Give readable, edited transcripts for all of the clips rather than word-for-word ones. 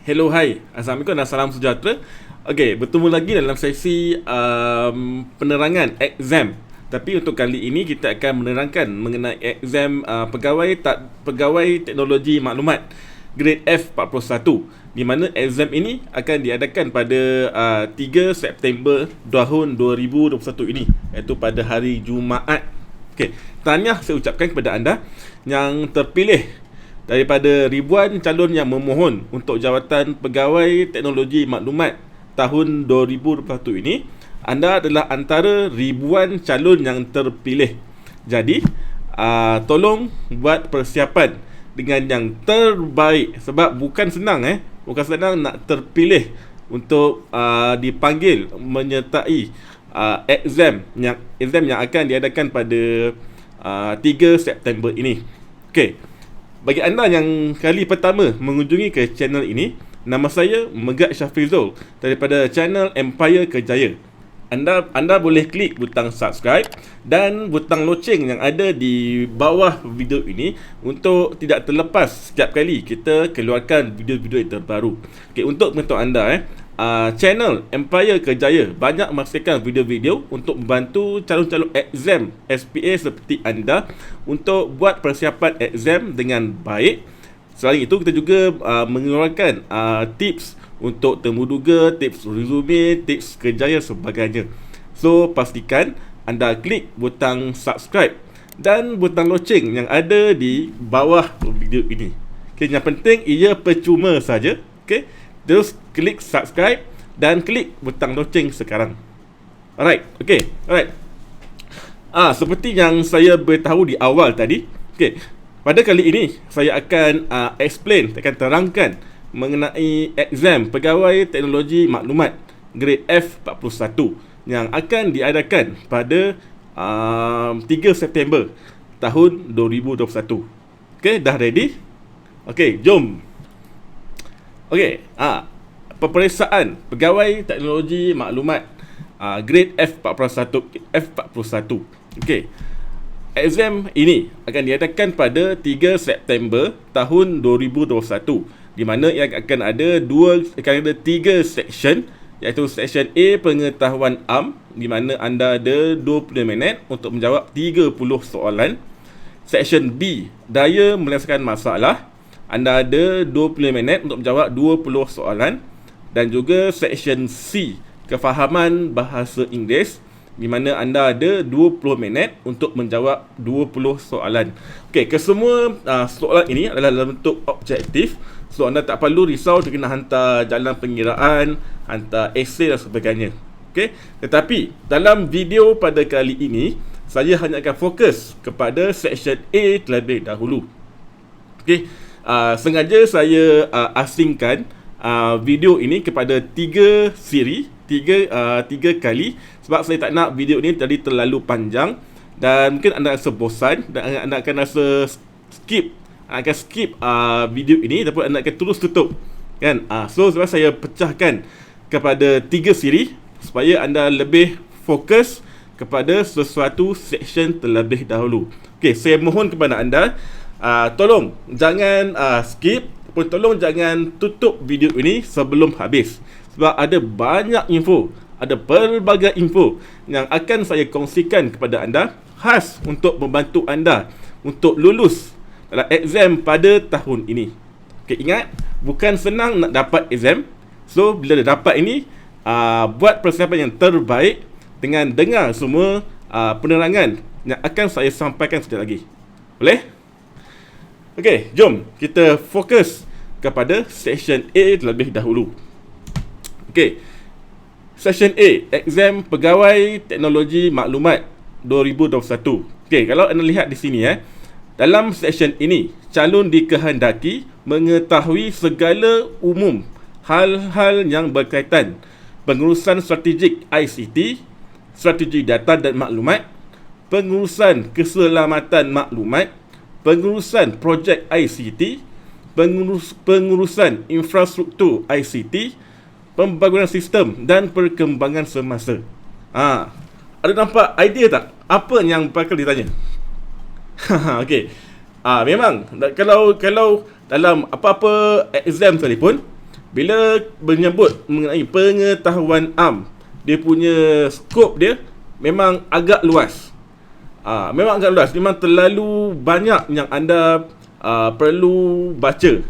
Hello, hai. Assalamualaikum dan salam sejahtera. Okey, bertemu lagi dalam sesi penerangan exam. Tapi untuk kali ini kita akan menerangkan mengenai exam pegawai teknologi maklumat grade F41, di mana exam ini akan diadakan pada 3 September tahun 2021 ini, iaitu pada hari Jumaat. Okey, tahniah saya ucapkan kepada anda yang terpilih daripada ribuan calon yang memohon untuk jawatan pegawai teknologi maklumat tahun 2021 ini. Anda adalah antara ribuan calon yang terpilih. Jadi tolong buat persiapan dengan yang terbaik, sebab bukan senang bukan senang nak terpilih untuk dipanggil menyertai exam yang akan diadakan pada 3 September ini. Okey, bagi anda yang kali pertama mengunjungi ke channel ini, nama saya Megat Syafrizul daripada channel Empire Kejaya. Anda boleh klik butang subscribe dan butang loceng yang ada di bawah video ini untuk tidak terlepas setiap kali kita keluarkan video-video yang terbaru. Okey, untuk pengetahuan anda channel Empire Kejaya banyak menghasilkan video-video untuk membantu calon-calon exam SPA seperti anda untuk buat persiapan exam dengan baik. Selain itu, kita juga mengeluarkan tips untuk temuduga, tips resume, tips kerjaya sebagainya. So, pastikan anda klik butang subscribe dan butang loceng yang ada di bawah video ini. Okay, yang penting ia percuma saja. Okay, terus klik subscribe dan klik butang loceng sekarang. Alright, okay, alright. Seperti yang saya beritahu di awal tadi, okay, pada kali ini saya akan akan terangkan mengenai exam pegawai teknologi maklumat grade F41 yang akan diadakan pada 3 September tahun 2021. Okay, dah ready? Okay, jom. Okay, peperiksaan pegawai teknologi maklumat grade F41. Okay, exam ini akan diadakan pada 3 September tahun 2021, di mana ia akan ada 3 section, iaitu section A, pengetahuan am, di mana anda ada 20 minit untuk menjawab 30 soalan. Section B, daya menyelesaikan masalah, anda ada 20 minit untuk menjawab 20 soalan. Dan juga section C, kefahaman bahasa Inggeris, di mana anda ada 20 minit untuk menjawab 20 soalan. Okey, kesemua soalan ini adalah dalam bentuk objektif. So, anda tak perlu risau kena hantar jalan pengiraan, hantar esei dan sebagainya. Okey, tetapi dalam video pada kali ini, saya hanya akan fokus kepada section A terlebih dahulu. Okey, sengaja saya asingkan video ini kepada 3 siri, 3 kali, sebab saya tak nak video ni tadi terlalu panjang dan mungkin anda rasa bosan dan anda akan rasa skip video ini, ataupun anda akan terus tutup kan. So sebab saya pecahkan kepada 3 siri supaya anda lebih fokus kepada sesuatu section terlebih dahulu. Okey, saya mohon kepada anda, tolong jangan skip, pun tolong jangan tutup video ini sebelum habis, sebab ada banyak info, ada pelbagai info yang akan saya kongsikan kepada anda khas untuk membantu anda untuk lulus dalam exam pada tahun ini. Okay, ingat, bukan senang nak dapat exam. So bila dah dapat ini, buat persiapan yang terbaik dengan dengar semua penerangan yang akan saya sampaikan sekejap lagi. Boleh? Okey, jom kita fokus kepada section A terlebih dahulu. Okey, section A, exam pegawai teknologi maklumat 2021. Okey, kalau anda lihat di sini dalam section ini, calon dikehendaki mengetahui segala umum hal-hal yang berkaitan pengurusan strategik ICT, strategi data dan maklumat, pengurusan keselamatan maklumat, pengurusan projek ICT, pengurusan infrastruktur ICT, pembangunan sistem dan perkembangan semasa. Ada nampak idea tak? Apa yang bakal ditanya? Okey. Memang kalau dalam apa-apa exam sekalipun, Bila menyebut mengenai pengetahuan am, dia punya skop dia memang agak luas. Memang agak luas. Memang terlalu banyak yang anda perlu baca.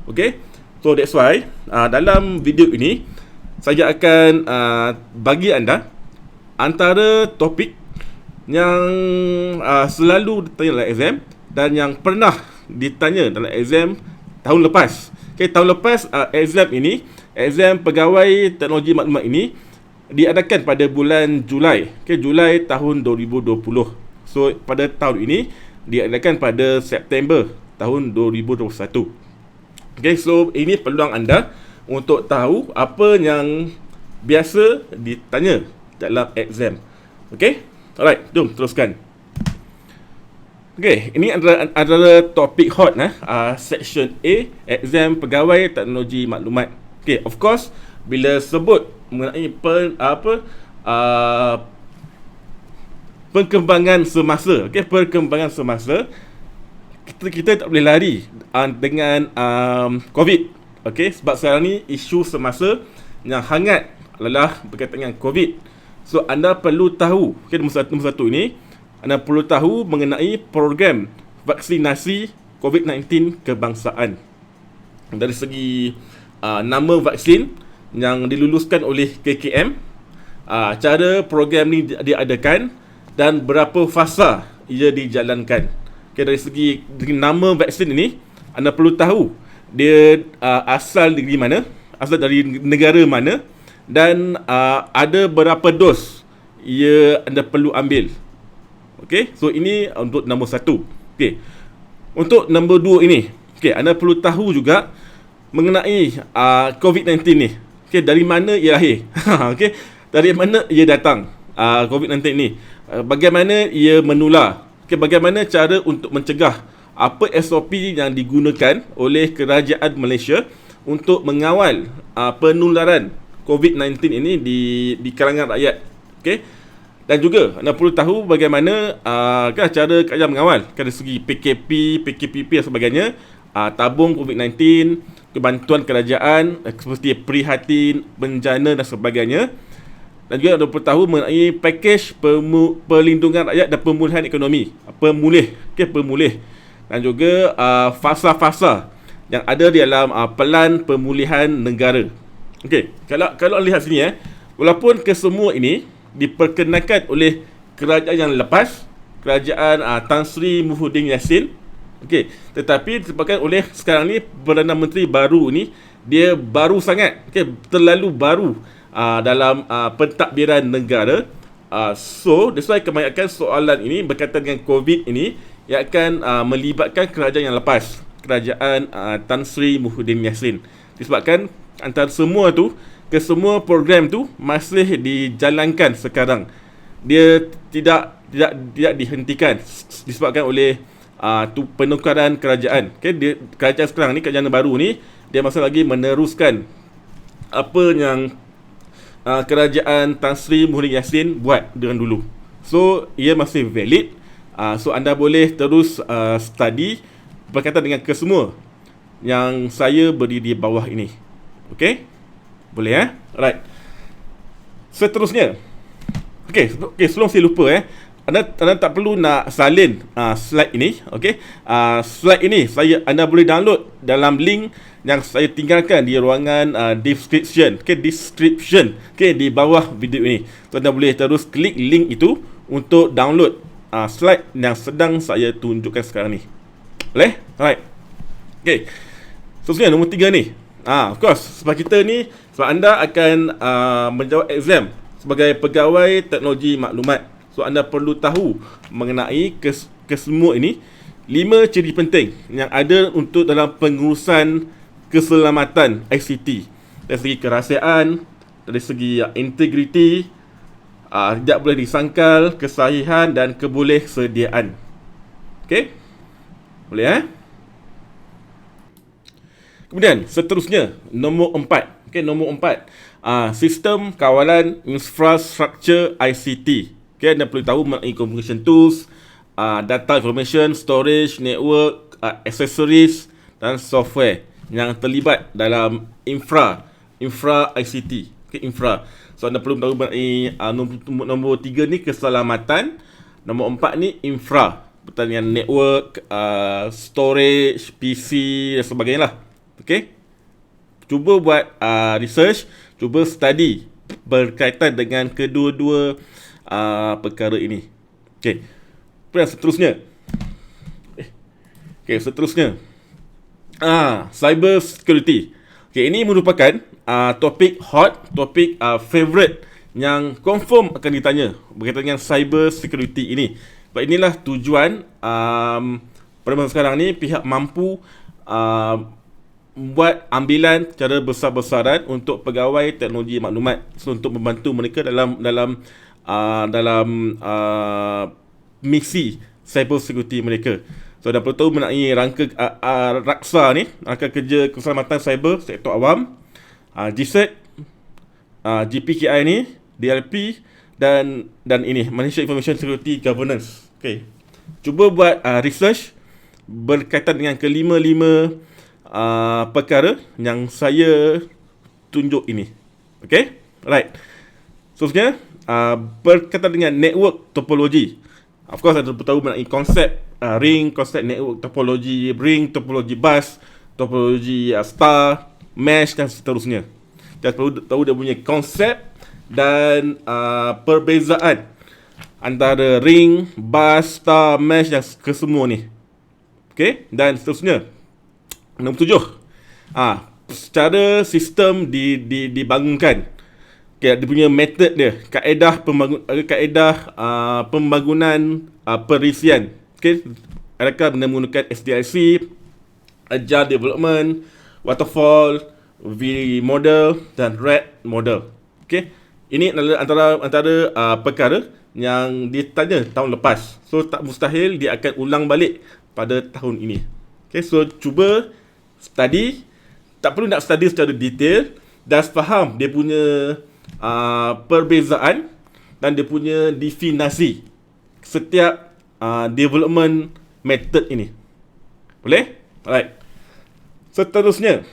Okay? So that's why dalam video ini saya akan bagi anda antara topik yang selalu ditanya dalam exam dan yang pernah ditanya dalam exam tahun lepas. Okay, tahun lepas exam ini, exam pegawai teknologi maklumat ini diadakan pada bulan Julai. Okay, Julai tahun 2020. So pada tahun ini diadakan pada September tahun 2021. Okay, so ini peluang anda untuk tahu apa yang biasa ditanya dalam exam. Okay, alright, jom teruskan. Okay, ini adalah topik hot section A, exam pegawai teknologi maklumat. Okay, of course bila sebut mengenai perkembangan semasa, okay, perkembangan semasa, kita tak boleh lari dengan COVID. Okay, sebab sekarang ni isu semasa yang hangat adalah berkaitan dengan COVID. So anda perlu tahu, okay, nombor satu ini, anda perlu tahu mengenai program vaksinasi COVID-19 kebangsaan. Dari segi nama vaksin yang diluluskan oleh KKM, cara program ni diadakan dan berapa fasa ia dijalankan. Okay, dari segi nama vaksin ini, anda perlu tahu dia asal dari mana, asal dari negara mana, dan ada berapa dos ia anda perlu ambil. Okay, so ini untuk nombor 1. Okay, untuk nombor 2 ini, okay, anda perlu tahu juga mengenai COVID-19 ni. Okay, dari mana ia lahir? Okay, dari mana ia datang? COVID-19 ni, bagaimana ia menular? Okay, bagaimana cara untuk mencegah? Apa SOP yang digunakan oleh kerajaan Malaysia untuk mengawal penularan COVID-19 ini di kalangan rakyat? Okay, dan juga anda perlu tahu bagaimana cara kerajaan mengawal dari segi PKP, PKPP dan sebagainya, tabung COVID-19, kebantuan kerajaan seperti prihatin, bencana dan sebagainya. Dan juga anda perlu tahu mengenai pakej perlindungan rakyat dan pemulihan ekonomi, pemulih. Dan juga fasa-fasa yang ada di dalam pelan pemulihan negara. Okey, kalau lihat sini walaupun kesemua ini diperkenalkan oleh kerajaan yang lepas, kerajaan Tan Sri Muhyiddin Yassin. Okey, tetapi disebabkan oleh sekarang ni Perdana Menteri baru ni, dia baru sangat, okey, terlalu baru dalam pentadbiran negara. So that's why kebanyakan soalan ini berkaitan dengan COVID ini yang akan melibatkan kerajaan yang lepas, kerajaan Tan Sri Muhyiddin Yassin. Disebabkan antara semua tu, kesemua program tu masih dijalankan sekarang. Dia tidak dihentikan disebabkan oleh penukaran kerajaan. Okay, kerajaan sekarang ni, kerajaan baru ni, dia masih lagi meneruskan apa yang kerajaan Tan Sri Muhyiddin Yassin buat dengan dulu. So ia masih valid. So anda boleh terus study berkaitan dengan kesemua yang saya beri di bawah ini. Okay, boleh Alright. Seterusnya, okay, sebelum saya lupa anda tak perlu nak salin slide ini. Okay, slide ini anda boleh download dalam link yang saya tinggalkan di ruangan description. Okay, di bawah video ini. So anda boleh terus klik link itu untuk download slide yang sedang saya tunjukkan sekarang ni. Boleh? Alright. Okay, seterusnya nombor 3 ni. Of course, sebab kita ni, sebab anda akan menjawab exam sebagai pegawai teknologi maklumat. So anda perlu tahu mengenai kesemua ini 5 ciri penting yang ada untuk dalam pengurusan keselamatan ICT. Dari segi kerahsiaan, dari segi integriti, tidak boleh disangkal, kesahihan dan kebolehsediaan. Okay, boleh Kemudian seterusnya nombor 4. Okay, nombor 4, sistem kawalan infrastruktur ICT. Okay, anda perlu tahu mengenai communication tools, data information storage, network, accessories dan software. yang terlibat dalam infra ICT. Okay, infra. So anda perlu tahu mengenai nombor 3 ni keselamatan, nombor 4 ni infra, pertanian network, storage, PC dan sebagainya lah. Okay, cuba buat research, cuba study berkaitan dengan kedua-dua perkara ini. Okay, seterusnya. Okay, seterusnya. Cyber security. Okay, ini merupakan topik hot, topik favorite yang confirm akan ditanya berkaitan dengan cyber security ini. Sebab inilah tujuan pada masa sekarang ni pihak mampu buat ambilan secara besar-besaran untuk pegawai teknologi maklumat, so, untuk membantu mereka dalam misi cyber security mereka. So dah perlu tahu mengenai rangka raksa ni, rangka kerja keselamatan cyber sektor awam, GSEC, GPKI ni, DLP dan ini Malaysia Information Security Governance. Okay, cuba buat research berkaitan dengan kelima-lima perkara yang saya tunjuk ini. Okay, right. Seterusnya, berkaitan dengan network topology. Of course, anda perlu tahu mengenai konsep ring, konsep network topology ring, topologi bus, topologi star, mesh dan seterusnya. Kita perlu tahu dia punya konsep dan perbezaan antara ring, bus, star, mesh dan kesemua ni. Okay, dan seterusnya. Nombor 7. Secara sistem dibangunkan. Okay, dia punya method dia, kaedah pembangunan perisian. Okay, adakah menggunakan SDLC, Agile Development, Waterfall, V model dan Red model. Okay, ini adalah antara perkara yang ditanya tahun lepas. So tak mustahil dia akan ulang balik pada tahun ini. Okay, so cuba study, tak perlu nak study secara detail, dah faham dia punya perbezaan dan dia punya definasi setiap development method ini. Boleh? Alright. Seterusnya,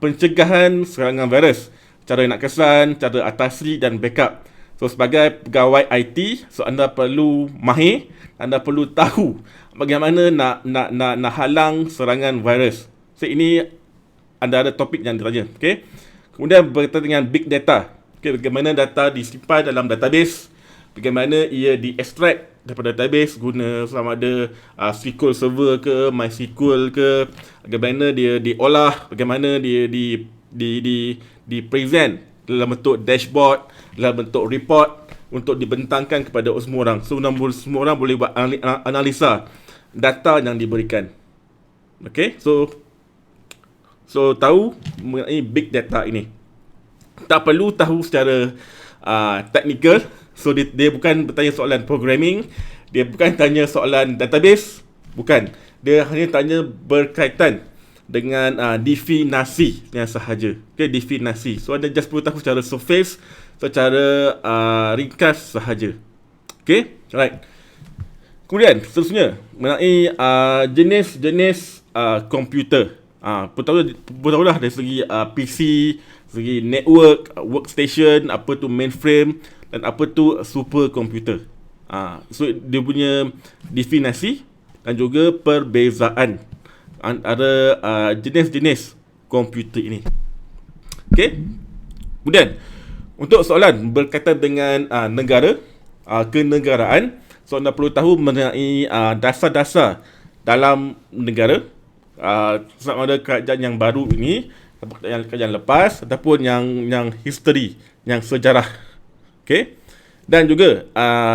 pencegahan serangan virus, cara nak kesan, cara atasi dan backup. So sebagai pegawai IT, so anda perlu mahir, anda perlu tahu bagaimana nak halang serangan virus. So ini anda ada topik yang ditanya. Okay. Kemudian berkaitan dengan big data. Okay, bagaimana data disimpan dalam database, bagaimana ia di-extract daripada database guna sama ada SQL Server ke, MySQL ke, bagaimana dia diolah, bagaimana dia di present dalam bentuk dashboard, dalam bentuk report untuk dibentangkan kepada semua orang. So semua orang boleh buat analisa data yang diberikan. Okay, so tahu mengenai big data ini. Tak perlu tahu secara technical. So dia bukan bertanya soalan programming, dia bukan tanya soalan database, bukan. Dia hanya tanya berkaitan dengan definasi yang sahaja. Okay, definasi. So anda just perlu tahu secara surface, secara ringkas sahaja. Okay, right. Kemudian seterusnya mengenai jenis-jenis komputer. Tahulah dari segi PC, segi network, workstation, apa tu mainframe dan apa tu superkomputer. So dia punya definasi dan juga perbezaan antara jenis-jenis komputer ini. Okey. Kemudian untuk soalan berkaitan dengan negara, kenegaraan, so anda perlu tahu mengenai dasar-dasar dalam negara, sama ada kerajaan yang baru ini, kerajaan lepas ataupun yang history, yang sejarah. Okey. Dan juga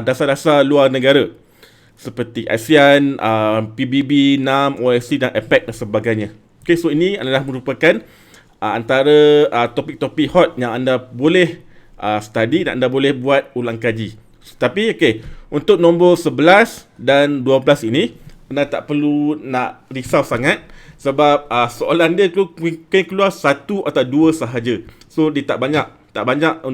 dasar-dasar luar negara seperti ASEAN, PBB, NAM, OSCE dan APEC dan sebagainya. Okey, so ini adalah merupakan antara topik-topik hot yang anda boleh study dan anda boleh buat ulang kaji. Tapi okey, untuk nombor 11 dan 12 ini anda tak perlu nak risau sangat sebab soalan dia mungkin keluar satu atau dua sahaja. So dia tak banyak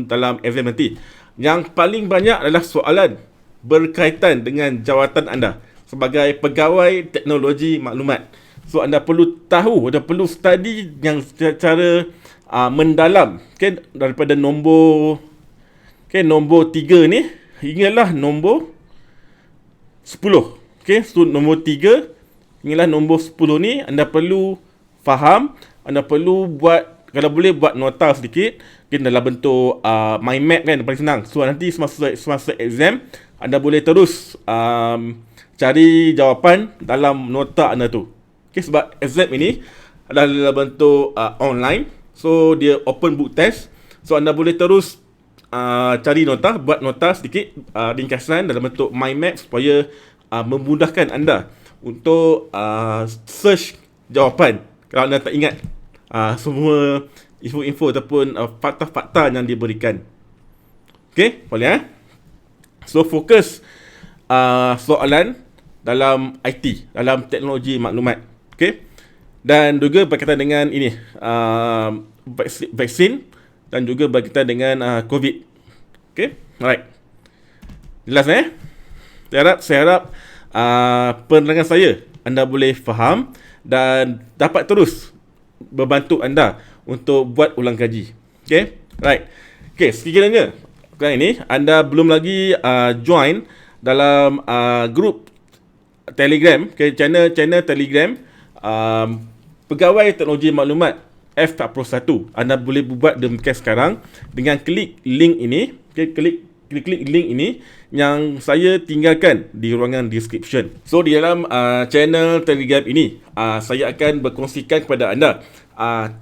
dalam exam nanti. Yang paling banyak adalah soalan berkaitan dengan jawatan anda sebagai pegawai teknologi maklumat. So anda perlu tahu, anda perlu study yang secara mendalam, okay, daripada nombor, okay, nombor 3 ni hinggalah nombor 10. Okay, so nombor 3 hinggalah nombor 10 ni anda perlu faham, anda perlu buat, kalau boleh buat nota sedikit, okay, dalam bentuk mind map kan, paling senang. So nanti semasa exam anda boleh terus cari jawapan dalam nota anda tu. Okay, sebab exam ini adalah dalam bentuk online, so dia open book test. So anda boleh terus cari nota, buat nota sedikit ringkasan dalam bentuk mind map supaya memudahkan anda untuk search jawapan kalau anda tak ingat semua info-info ataupun fakta-fakta yang diberikan. Okay, boleh So fokus soalan dalam IT, dalam teknologi maklumat. Okay, dan juga berkaitan dengan ini vaksin dan juga berkaitan dengan COVID. Okay, alright, jelas Saya harap penerangan saya anda boleh faham dan dapat terus membantu anda untuk buat ulang kaji. Okay, right. Okay, sekiranya kali ini anda belum lagi join dalam grup Telegram, okay, channel Telegram Pegawai Teknologi Maklumat F41, anda boleh buat demikian sekarang dengan klik link ini. Okay, klik link ini yang saya tinggalkan di ruangan description. So di dalam channel Telegram ini saya akan berkongsikan kepada anda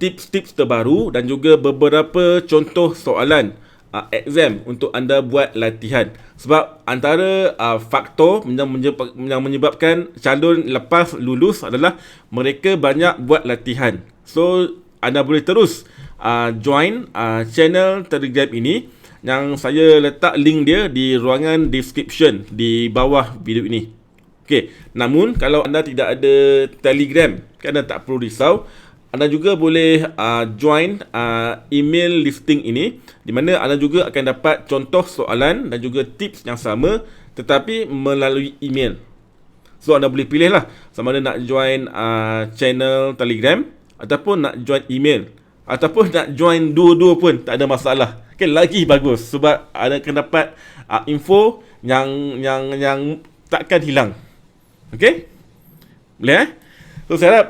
tips-tips terbaru dan juga beberapa contoh soalan exam untuk anda buat latihan. Sebab antara faktor yang menyebabkan calon lepas lulus adalah mereka banyak buat latihan. So anda boleh terus join channel Telegram ini yang saya letak link dia di ruangan description di bawah video ini. Okey, namun kalau anda tidak ada Telegram, anda tak perlu risau. Anda juga boleh join email listing ini, di mana anda juga akan dapat contoh soalan dan juga tips yang sama tetapi melalui email. So anda boleh pilih lah sama ada nak join channel Telegram ataupun nak join email, ataupun nak join dua-dua pun tak ada masalah. Okay, lagi bagus sebab anda akan dapat info yang takkan hilang. Okay, boleh So saya harap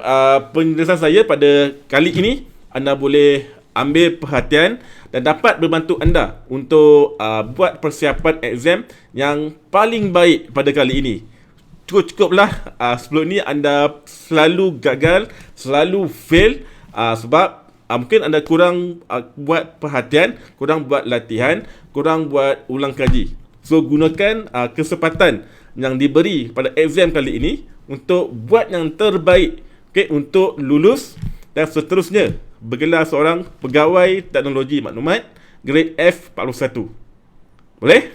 penjelasan saya pada kali ini anda boleh ambil perhatian dan dapat membantu anda untuk buat persiapan exam yang paling baik pada kali ini. Cukup-cukuplah sebelum ni anda selalu gagal, selalu fail sebab mungkin anda kurang buat perhatian, kurang buat latihan, kurang buat ulang kaji. So gunakan kesempatan yang diberi pada exam kali ini untuk buat yang terbaik, okay, untuk lulus dan seterusnya bergelar seorang pegawai teknologi maklumat grade F41. Boleh?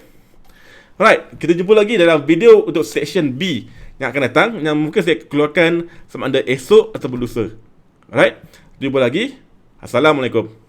Alright, kita jumpa lagi dalam video untuk section B yang akan datang, yang mungkin saya keluarkan sama ada esok atau lusa. Alright, jumpa lagi. Assalamualaikum.